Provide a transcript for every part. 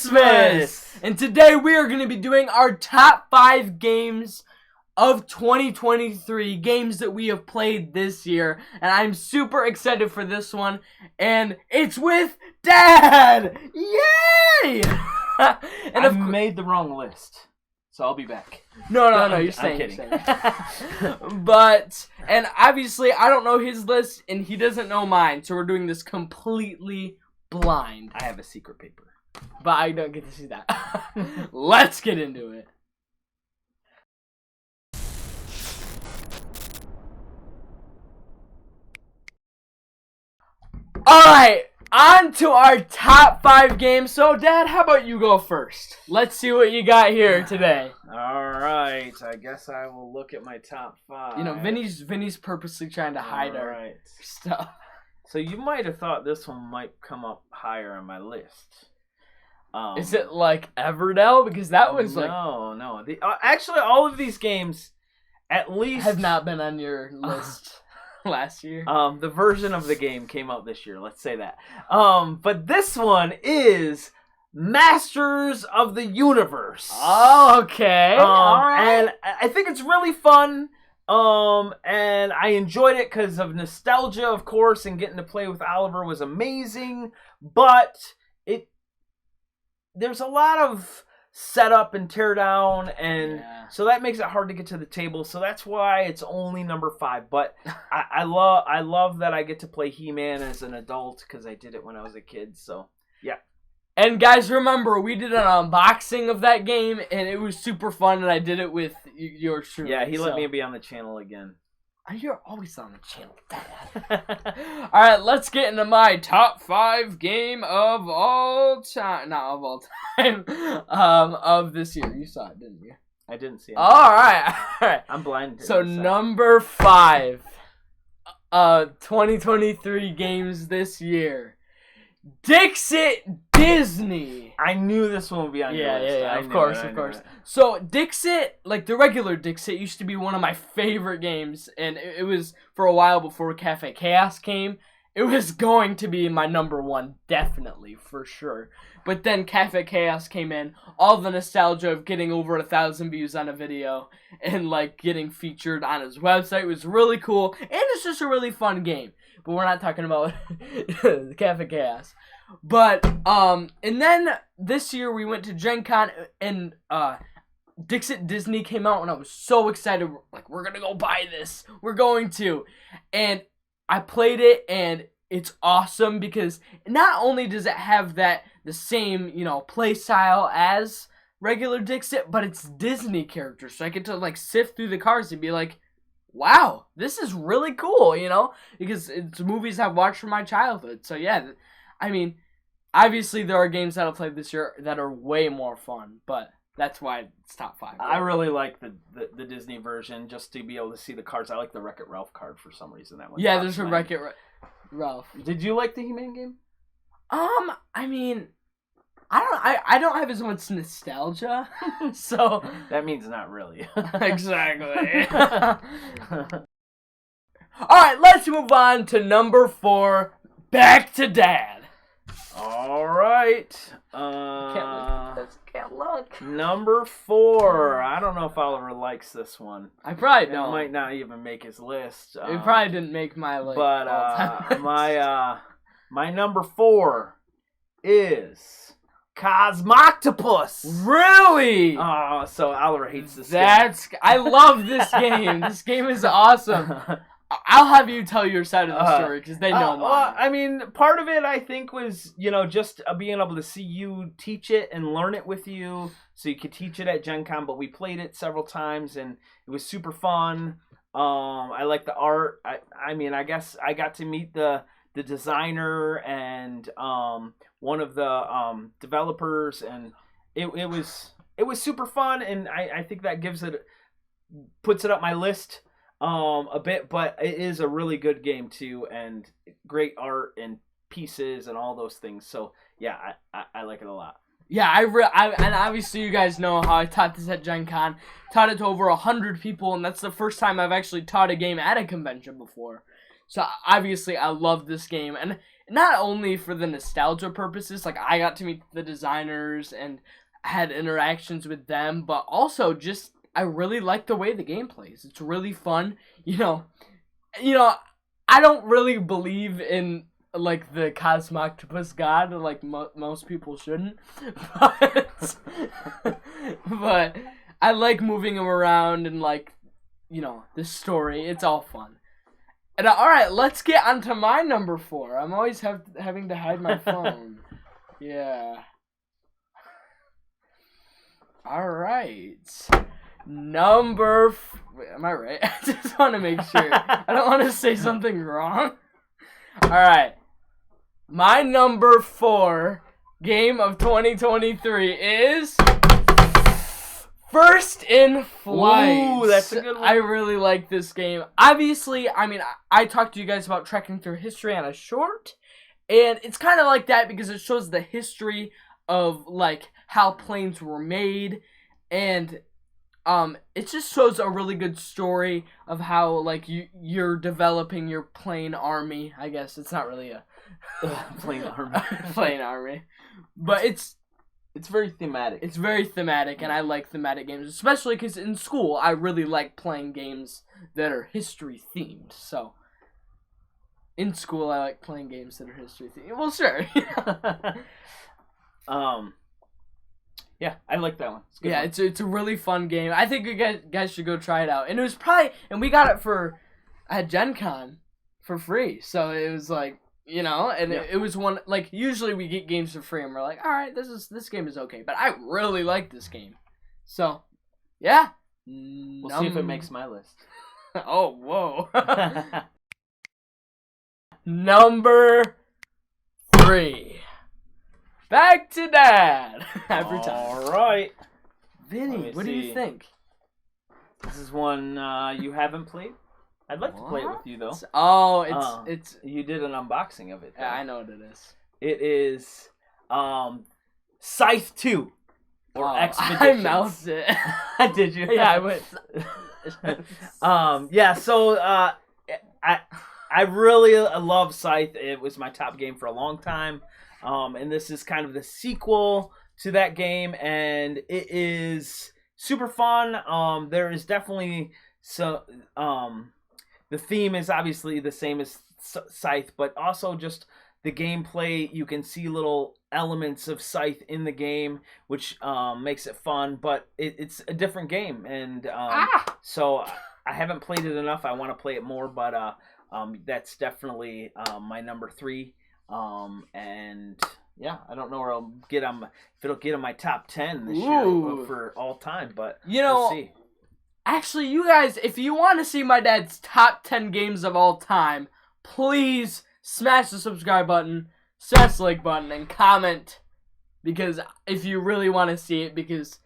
Christmas! And today we are going to be doing our top 5 games of 2023, games that we have played this year. And I'm super excited for this one. And it's with Dad! Yay! And I made the wrong list. So I'll be back. No, you're staying. I'm kidding. And obviously I don't know his list and he doesn't know mine. So we're doing this completely blind. I have a secret paper. But I don't get to see that. Let's get into it. Alright, on to our top 5 games. So, Dad, how about you go first? Let's see what you got here today. Alright, I guess I will look at my top 5. You know, Vinny's purposely trying to hide our stuff. So you might have thought this one might come up higher on my list. Is it like Everdell? Because that was No. Actually, all of these games, at least, have not been on your list last year. The version of the game came out this year. Let's say that. But this one is Masters of the Universe. Oh, okay. All right. And I think it's really fun. And I enjoyed it because of nostalgia, of course, and getting to play with Oliver was amazing. But there's a lot of setup and tear down, and so that makes it hard to get to the table. So that's why it's only number 5. But I love that I get to play He-Man as an adult because I did it when I was a kid. So yeah. And guys, remember, we did an unboxing of that game, and it was super fun, and I did it with yours truly. Yeah, he let me be on the channel again. You're always on the channel, Dad. Alright, let's get into my top 5 game of all time. Not of all time. Of this year. You saw it, didn't you? I didn't see it. Alright. I'm blind. So, number 5. 2023 games this year. Dixit Disney. I knew this one would be on your list. Yeah, of course. So, Dixit, like the regular Dixit, used to be one of my favorite games, and it was for a while before Cafe Chaos came. It was going to be my number 1, definitely, for sure. But then Cafe Chaos came in, all the nostalgia of getting over 1,000 views on a video, and like getting featured on his website was really cool, and it's just a really fun game. But we're not talking about the Cafe Chaos. But, and then this year we went to Gen Con, and, Dixit Disney came out, and I was so excited. Like, we're gonna go buy this. We're going to. And I played it, and it's awesome because not only does it have the same, play style as regular Dixit, but it's Disney characters. So I get to, like, sift through the cards and be like, wow, this is really cool, because it's movies I've watched from my childhood. So, yeah, I mean, obviously there are games that I've played this year that are way more fun, but that's why it's top 5. I really like the Disney version just to be able to see the cards. I like the Wreck-It Ralph card for some reason. That one. Yeah, there's a Wreck-It Ralph. Did you like the He-Man game? I mean, I don't have as much nostalgia, so that means not really. Exactly. Alright, let's move on to number 4, Back to Dad. Alright. Can't look. Number 4. I don't know if Oliver likes this one. I probably don't. It might not even make his list. It probably didn't make my list. But my number 4 is Cosmoctopus. Really? Oh, so Oliver hates this game. I love this game. This game is awesome. I'll have you tell your side of the story because they know mine. Well, I mean, part of it I think was, just being able to see you teach it and learn it with you, so you could teach it at Gen Con. But we played it several times and it was super fun. I like the art. I mean, I guess I got to meet the designer and one of the developers, and it was super fun. And I think that puts it up my list a bit, but it is a really good game too, and great art and pieces and all those things. So yeah, I like it a lot. Yeah, and obviously you guys know how I taught this at Gen Con. Taught it to over 100 people, and that's the first time I've actually taught a game at a convention before. So obviously I love this game, and not only for the nostalgia purposes, like I got to meet the designers and had interactions with them, but also just I really like the way the game plays. It's really fun. I don't really believe in like the Cosmoctopus God, like most people shouldn't, but but I like moving him around and like the story. It's all fun. And all right, let's get on to my number 4. I'm always having to hide my phone. Yeah. All right. Wait, am I right? I just want to make sure. I don't want to say something wrong. All right. My number 4 game of 2023 is First in Flight. Ooh, that's a good one. I really like this game. Obviously, I mean, I talked to you guys about trekking through history on a short, and it's kind of like that because it shows the history of like how planes were made, and it just shows a really good story of how like you're developing your plane army. I guess it's not really a plane army, plane army, but it's very thematic. It's very thematic, and I like thematic games, especially because in school I really like playing games that are history themed. So in school I like playing games that are history themed. Well, sure. Yeah, I like that one. It's a really fun game. I think you guys should go try it out. And it was and we got it at Gen Con for free. So it was like, it was one, like, usually we get games for free and we're like, all right, this game is okay. But I really like this game. So, yeah. We'll see if it makes my list. Oh, whoa. Number 3. Back to Dad. Every time. All right. Vinny, what do you think? This is one you haven't played? I'd like to play it with you, though. Oh, it's... You did an unboxing of it, though. Yeah, I know what it is. It is Scythe 2. Or Expeditions. I mouthed it. Did you? Yeah, I went... So I really love Scythe. It was my top game for a long time. And this is kind of the sequel to that game, and it is super fun. There is definitely the theme is obviously the same as Scythe, but also just the gameplay. You can see little elements of Scythe in the game, which makes it fun. But it's a different game, and so I haven't played it enough. I want to play it more, but that's definitely my number 3. And yeah, I don't know where I'll get if it'll get in my top 10 this year for all time, but we'll see. Actually, you guys, if you want to see my dad's top 10 games of all time, please smash the subscribe button, smash the like button, and comment, because if you really want to see it, because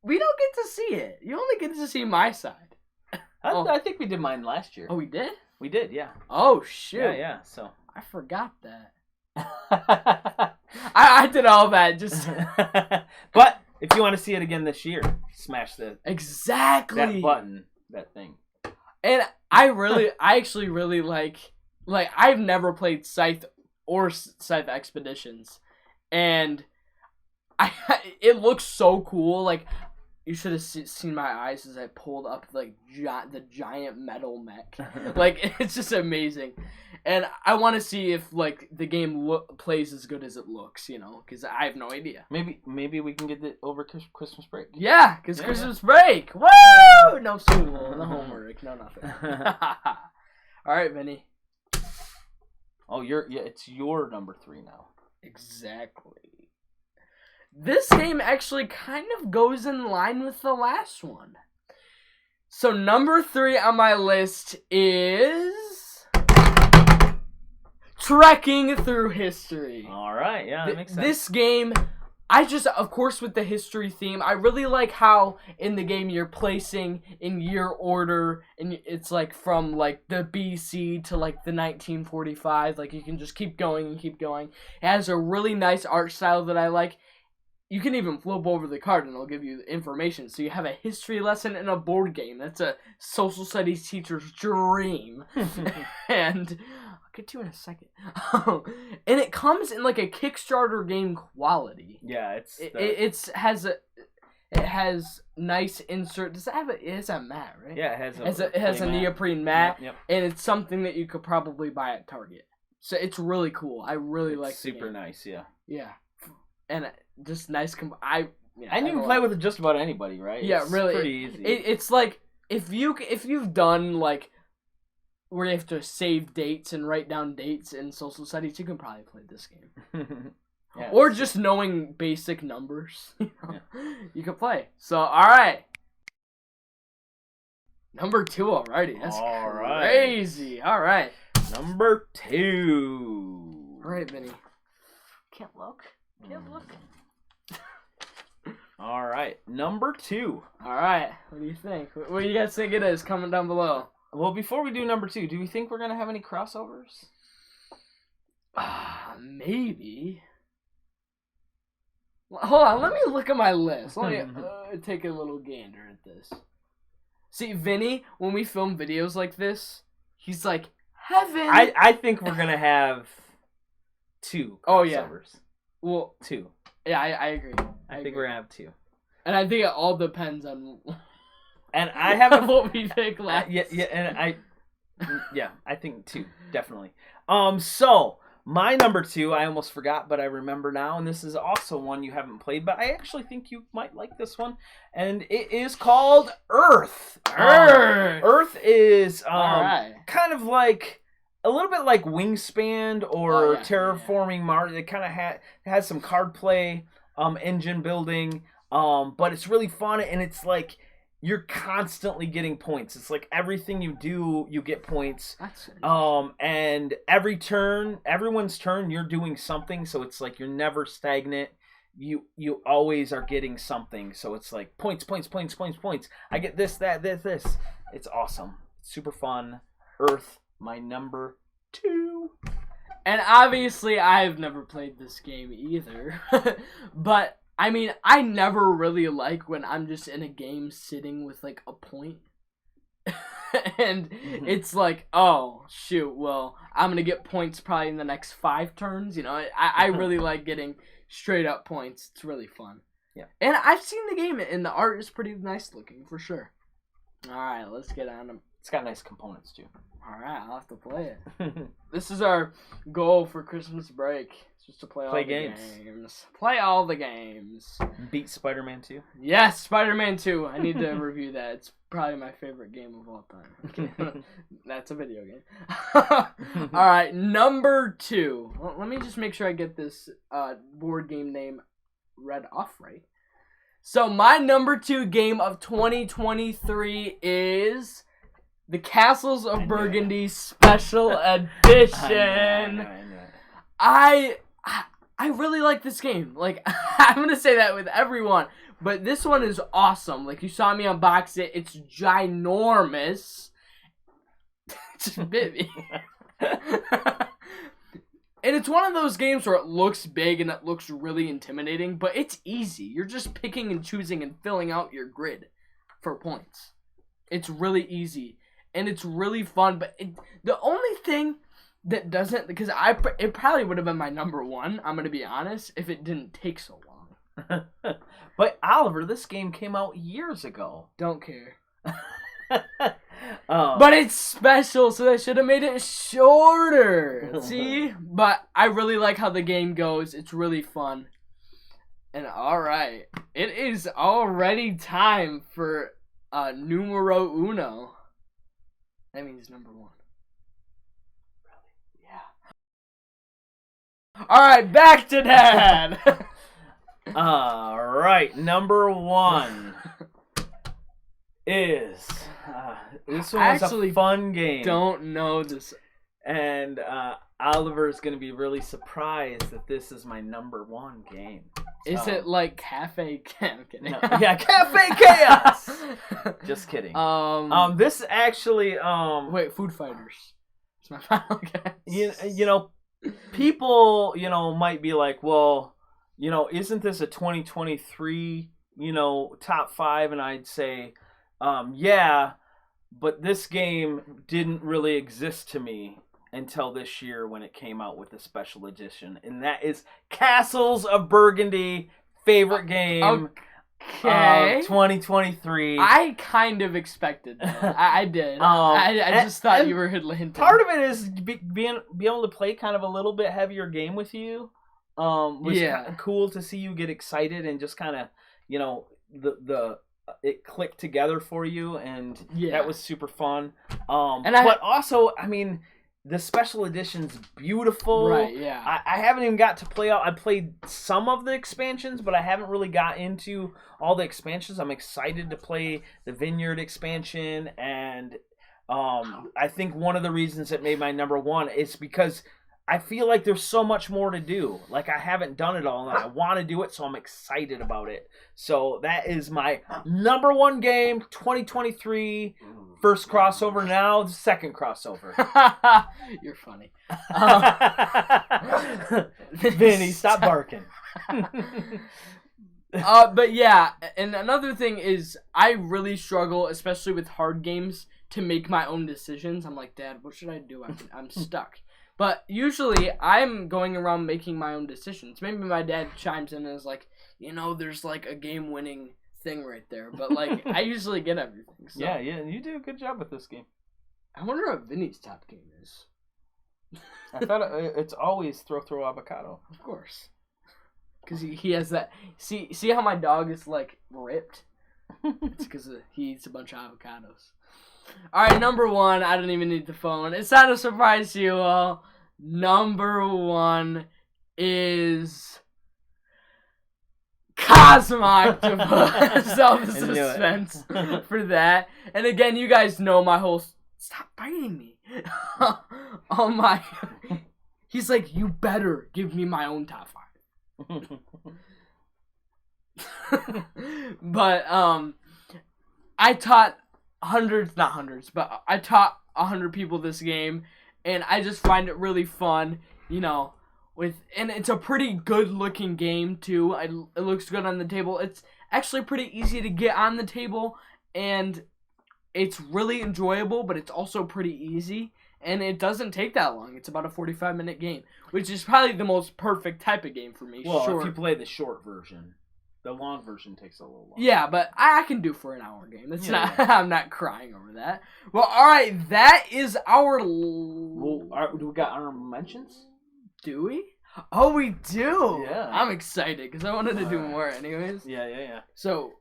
we don't get to see it. You only get to see my side. I think we did mine last year. Oh, we did? We did, yeah. Oh, shoot. Yeah, so. I forgot that. I did all that just. But if you want to see it again this year, smash that button, that thing. And I actually really like I've never played Scythe or Scythe Expeditions, and it looks so cool. Like, you should have seen my eyes as I pulled up like the giant metal mech. Like, it's just amazing. And I want to see if like the game plays as good as it looks, because I have no idea. Maybe we can get it over Christmas break. Yeah, because Christmas break. Woo! No school, no homework, no nothing. All right, Vinny. Oh, it's your number 3 now. Exactly. This game actually kind of goes in line with the last one. So number 3 on my list is Trekking Through History. All right, yeah, that makes sense. This game, of course, with the history theme, I really like how in the game you're placing in year order, and it's like from like the BC to like the 1945. Like, you can just keep going and keep going. It has a really nice art style that I like. You can even flip over the card and it'll give you information. So you have a history lesson and a board game. That's a social studies teacher's dream. And get to in a second. And it comes in like a Kickstarter game quality. Yeah, It has nice insert. Does it have it has a mat, right? Yeah, it has a neoprene mat, Yep. and it's something that you could probably buy at Target. So it's really cool. I really like the super game. nice, yeah. Yeah, and just nice. And you can play with just about anybody, right? Yeah, it's really. pretty easy. It's like if you've done like where you have to save dates and write down dates in social studies, you can probably play this game. Yeah, or just knowing basic numbers, you can play. So, all right. Number 2 already. That's crazy. All right. Number 2. All right, Vinny. Can't look. All right. Number 2. All right. What do you think? What do you guys think it is? Comment down below. Well, before we do number 2, do we think we're going to have any crossovers? Maybe. Hold on, let me look at my list. Let me take a little gander at this. See, Vinny, when we film videos like this, he's like, heaven! I think we're going to have 2 crossovers. Oh, yeah. Well, 2. Yeah, I agree. I think we're going to have 2. And I think it all depends on and I have what we think last. I think 2, definitely. So... my number 2, I almost forgot, but I remember now, and this is also one you haven't played, but I actually think you might like this one, and it is called Earth. Earth is kind of like a little bit like Wingspan or Terraforming Mars. It kind of has some card play, engine building, but it's really fun, and it's like you're constantly getting points. It's like everything you do, you get points. And everyone's turn, you're doing something. So it's like you're never stagnant. You always are getting something. So it's like points. I get this, that, this. It's awesome. It's super fun. Earth, my number 2. And obviously, I've never played this game either. But I mean, I never really like when I'm just in a game sitting with, like, a point. And it's like, oh, shoot, well, I'm going to get points probably in the next 5 turns. You know, I really like getting straight up points. It's really fun. Yeah. And I've seen the game, and the art is pretty nice looking, for sure. All right, let's get on them. It's got nice components, too. All right, I'll have to play it. This is our goal for Christmas break. It's just to play all the games. Play all the games. Beat Spider-Man 2? Yes, Spider-Man 2. I need to review that. It's probably my favorite game of all time. Okay. That's a video game. All right, number 2. Well, let me just make sure I get this board game name read off right. So my number 2 game of 2023 is The Castles of Burgundy Special Edition. I really like this game. Like, I'm going to say that with everyone. But this one is awesome. Like, you saw me unbox it. It's ginormous. Just bit me. And it's one of those games where it looks big and it looks really intimidating, but it's easy. You're just picking and choosing and filling out your grid for points. It's really easy. And it's really fun, but the only thing that doesn't, because it probably would have been my number 1, I'm going to be honest, if it didn't take so long. But Oliver, this game came out years ago. Don't care. But it's special, so they should have made it shorter. See? But I really like how the game goes. It's really fun. And alright, it is already time for numero uno. That means number 1. Really? Yeah. Alright, back to Dad. Alright, number 1 is... this one was a fun game. Don't know this. And Oliver's going to be really surprised that this is my number 1 game. Is it like Cafe? I'm kidding. No, yeah, Cafe Chaos. Just kidding. This actually wait, Food Fighters. It's my final guess. You know, people, might be like, well, isn't this a 2023, top 5? And I'd say, yeah, but this game didn't really exist to me until this year when it came out with a special edition, and that is Castles of Burgundy, favorite game Okay. of 2023. I kind of expected that. I did. I just thought you were hinting. Part of it is being able to play kind of a little bit heavier game with you. Was kind of cool to see you get excited and just kind of, it clicked together for you, and that was super fun. But also, I mean, the special edition's beautiful. Right, yeah. I haven't even got to play out. I played some of the expansions, but I haven't really got into all the expansions. I'm excited to play the Vineyard expansion, and I think one of the reasons it made my number one is because I feel like there's so much more to do. Like, I haven't done it all, and I want to do it, so I'm excited about it. So that is my number one game, 2023. First crossover, now the second crossover. You're funny. Vinny, stop barking. But yeah, and another thing is I really struggle, especially with hard games, to make my own decisions. I'm like, Dad, what should I do? I'm stuck. But usually I'm going around making my own decisions. Maybe my dad chimes in and is like, there's like a game-winning thing right there. But like, I usually get everything. So. Yeah, you do a good job with this game. I wonder what Vinny's top game is. I thought it's always throw avocado. Of course. Because he has that. See how my dog is like ripped? It's because he eats a bunch of avocados. Alright, number one. I don't even need the phone. It's not a surprise to you all. Number one is Cosmo Octopus. So the suspense for that. And again, you guys know my whole... Stop biting me. He's like, you better give me my own top 5. But I taught not hundreds, but I taught 100 people this game, and I just find it really fun, and it's a pretty good looking game too. It looks good on the table. It's actually pretty easy to get on the table, and it's really enjoyable, but it's also pretty easy, and it doesn't take that long. It's about a 45-minute game, which is probably the most perfect type of game for me. Well, if you play the short version. The long version takes a little longer. Yeah, but I can do for an hour game. It's not. I'm not crying over that. Well, all right, that is our. Do we got honorable mentions? Do we? Oh, we do. Yeah. I'm excited because I wanted to do more, anyways. Yeah. So,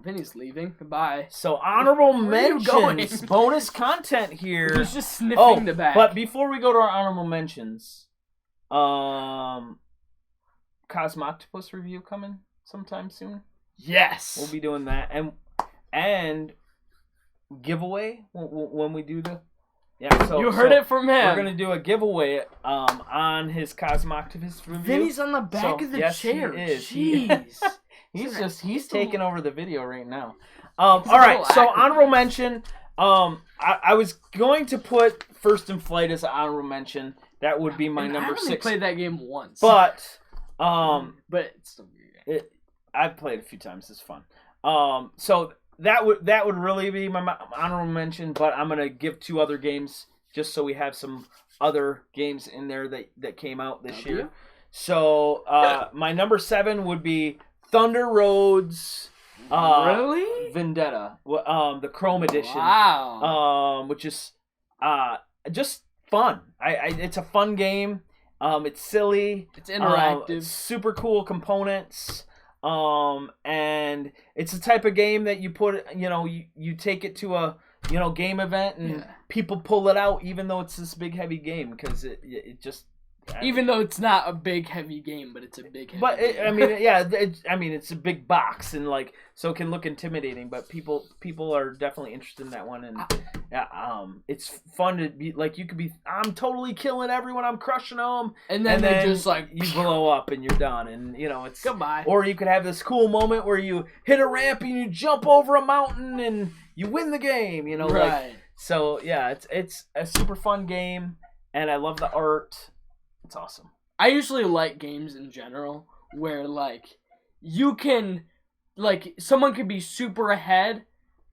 Vinny's leaving. Goodbye. So honorable mentions, bonus content here. He's just sniffing the back. But before we go to our honorable mentions, Cosmo Octopus review coming sometime soon. Yes, we'll be doing that, and giveaway when we do the So you heard it from him. We're gonna do a giveaway on his Cosmo Octopus review. Vinny's on the back of the chair. He is. Jeez. He's taking over the video right now. All right, so honorable mention. I was going to put First in Flight as an honorable mention. That would be my number 6. I only played that game once. But it's still good. I've played a few times. It's fun. So that would really be my honorable mention. But I'm gonna give 2 other games just so we have some other games in there that came out this year. So my number 7 would be Thunder Roads. Really? Vendetta. The Chrome Edition. Wow. Which is just fun. It's a fun game. It's silly. It's interactive. Super cool components. And it's the type of game that you put, you take it to a, game event and people pull it out even though it's this big heavy game because it just. Even though it's not a big heavy game, but it's a big heavy game. It's a big box and so it can look intimidating, but people are definitely interested in that one, and it's fun to be you could be. I'm totally killing everyone. I'm crushing them, and then they just you blow up and you're done, and it's goodbye. Or you could have this cool moment where you hit a ramp and you jump over a mountain and you win the game. Right. So yeah, it's a super fun game, and I love the art. It's awesome. I usually like games in general where you can someone could be super ahead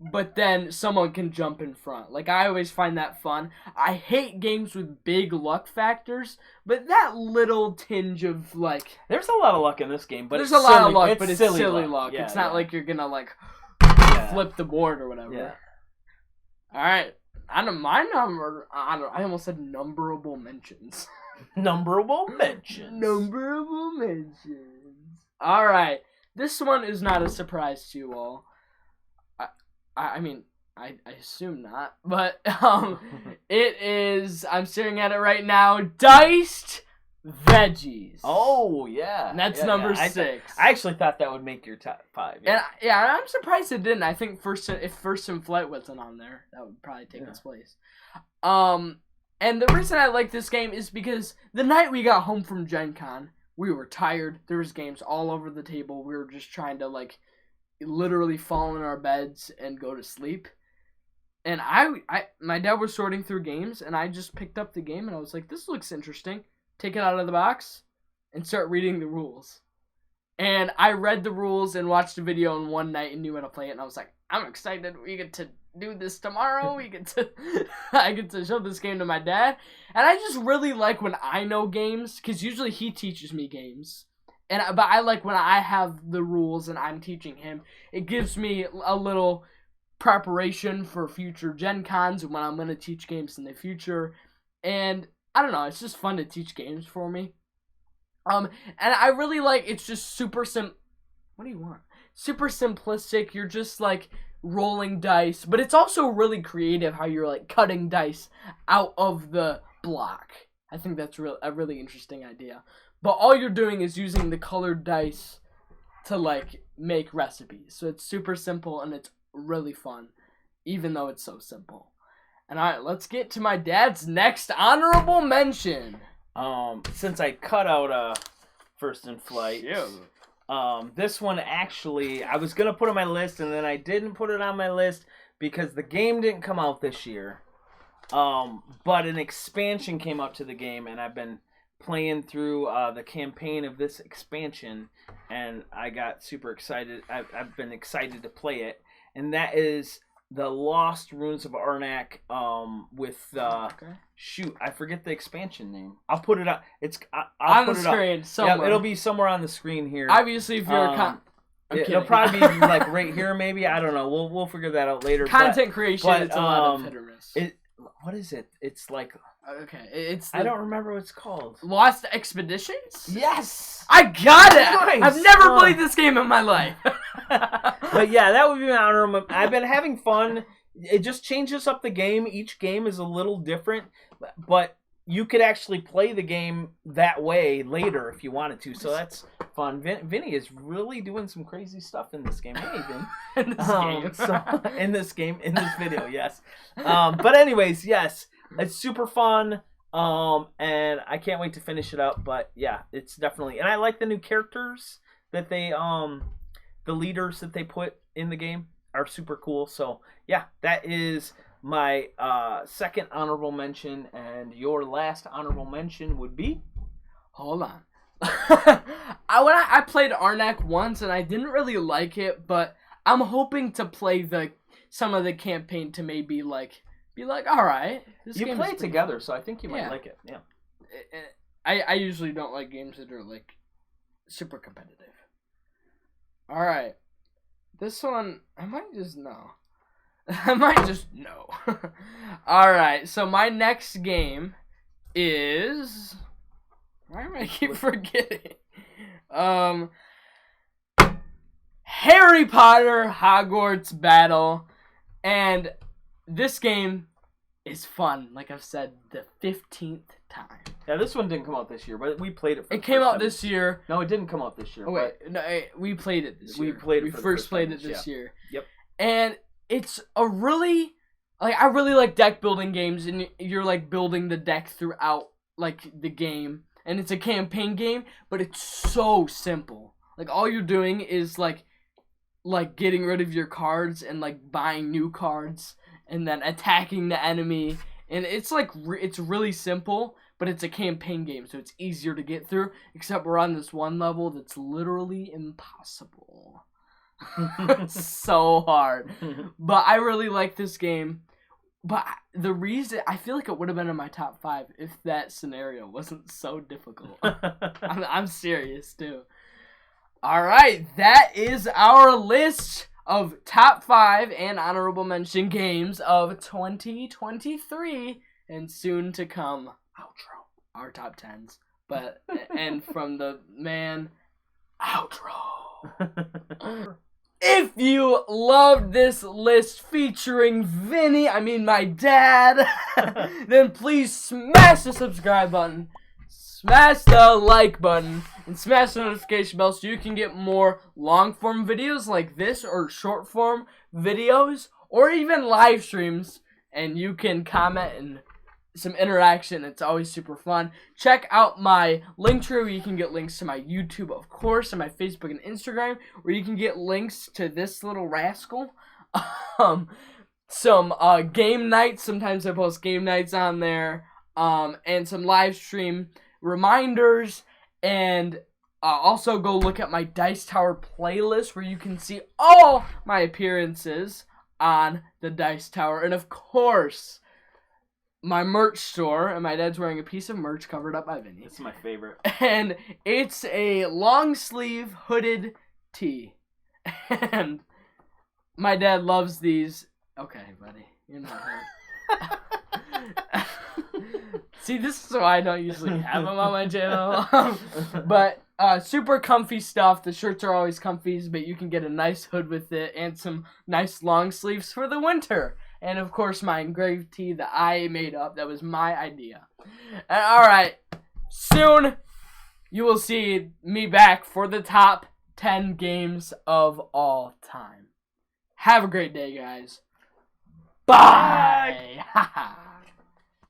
but then someone can jump in front. Like, I always find that fun. I hate games with big luck factors, but that little tinge of, like... There's a lot of luck in this game, but there's it's a lot silly. of luck, It's but it's silly luck. Yeah, it's not yeah. like you're gonna, like, Yeah. flip the board or whatever. Yeah. Alright. I almost said numberable mentions. Numberable mentions. Numberable mentions. Alright. This one is not a surprise to you all. I mean, I assume not. But it is, I'm staring at it right now, Diced Veggies. Oh, yeah. And that's Yeah, number yeah. 6. I actually thought that would make your top 5. Yeah. And I'm surprised it didn't. I think if First in Flight wasn't on there, that would probably take its place. And the reason I like this game is because the night we got home from Gen Con, we were tired. There was games all over the table. We were just trying to, like, literally fall in our beds and go to sleep. And my dad was sorting through games, and I just picked up the game, and I was like, this looks interesting. Take it out of the box and start reading the rules. And I read the rules and watched a video in one night and knew how to play it, and I was like, I'm excited. We get to do this tomorrow. I get to show this game to my dad. And I just really like when I know games, because usually he teaches me games. But I like when I have the rules and I'm teaching him. It gives me a little preparation for future Gen Cons when I'm going to teach games in the future. And I don't know, it's just fun to teach games for me. And I really like, it's just super what do you want? Super simplistic. You're just like rolling dice, but it's also really creative how you're like cutting dice out of the block. I think that's a really interesting idea. But all you're doing is using the colored dice to like make recipes. So it's super simple and it's really fun, even though it's so simple. And alright, let's get to my dad's next honorable mention. Since I cut out First in Flight, Yeah. this one actually I was gonna put on my list, and then I didn't put it on my list because the game didn't come out this year. But an expansion came out to the game, and I've been playing through the campaign of this expansion, and I got super excited. I've been excited to play it, and that is the Lost Ruins of Arnak. Shoot, I forget the expansion name. I'll put it up. I'll on put the it up. screen somewhere. Yeah, it'll be somewhere on the screen here. Obviously, if you're it'll probably be like right here, maybe. I don't know. We'll figure that out later. Content creation, it's a lot of hit or miss. What is it? It's like okay. I don't remember what it's called. Lost Expeditions? Yes, I got it. Nice. I've never played this game in my life. But yeah, that would be my honorable. I've been having fun. It just changes up the game. Each game is a little different, but you could actually play the game that way later if you wanted to. So that's fun. Vinny is really doing some crazy stuff in this game. Hey, Vin. In this game. In this video, yes. But anyways, yes, it's super fun. And I can't wait to finish it up. But yeah, it's definitely, and I like the new characters that they the leaders that they put in the game are super cool. So yeah, that is my second honorable mention, and your last honorable mention would be? Hold on. I played Arnak once and I didn't really like it, but I'm hoping to play some of the campaign to maybe be like, all right. You play it together, so I think you might like it. Yeah. I usually don't like games that are like super competitive. All right. This one I might just know. All right. So my next game is. Why am I keep forgetting? Harry Potter Hogwarts Battle, and this game is fun. Like I've said, the 15th time. Yeah, this one didn't come out this year, but we played it. It came out this year. No, it didn't come out this year. Oh wait, no, we played it this year. We first played it this year. Yep. And it's a really, I really like deck building games, and you're like building the deck throughout like the game, and it's a campaign game, but it's so simple. Like all you're doing is like getting rid of your cards and like buying new cards, and then attacking the enemy, and it's like it's really simple. But it's a campaign game, so it's easier to get through. Except we're on this one level that's literally impossible. So hard. But I really like this game. But the reason, I feel like it would have been in my top 5 if that scenario wasn't so difficult. I'm serious, too. All right, that is our list of top 5 and honorable mention games of 2023 and soon to come outro, our top 10s. But and from the man, outro. If you loved this list featuring Vinny, my dad, then please smash the subscribe button, smash the like button, and smash the notification bell so you can get more long-form videos like this or short-form videos or even live streams, and you can comment and some interaction. It's always super fun. Check out my link tree where you can get links to my YouTube, of course, and my Facebook and Instagram where you can get links to this little rascal. Some game nights. Sometimes I post game nights on there. And some live stream reminders. And also go look at my Dice Tower playlist where you can see all my appearances on the Dice Tower. And of course, my merch store, and my dad's wearing a piece of merch covered up by Vinny. It's my favorite. And it's a long sleeve hooded tee. And my dad loves these. Okay, buddy. You're not hurt. See, this is why I don't usually have them on my channel. But super comfy stuff. The shirts are always comfies, but you can get a nice hood with it and some nice long sleeves for the winter. And, of course, my engraved tee that I made up. That was my idea. And, alright. Soon, you will see me back for the top 10 games of all time. Have a great day, guys. Bye!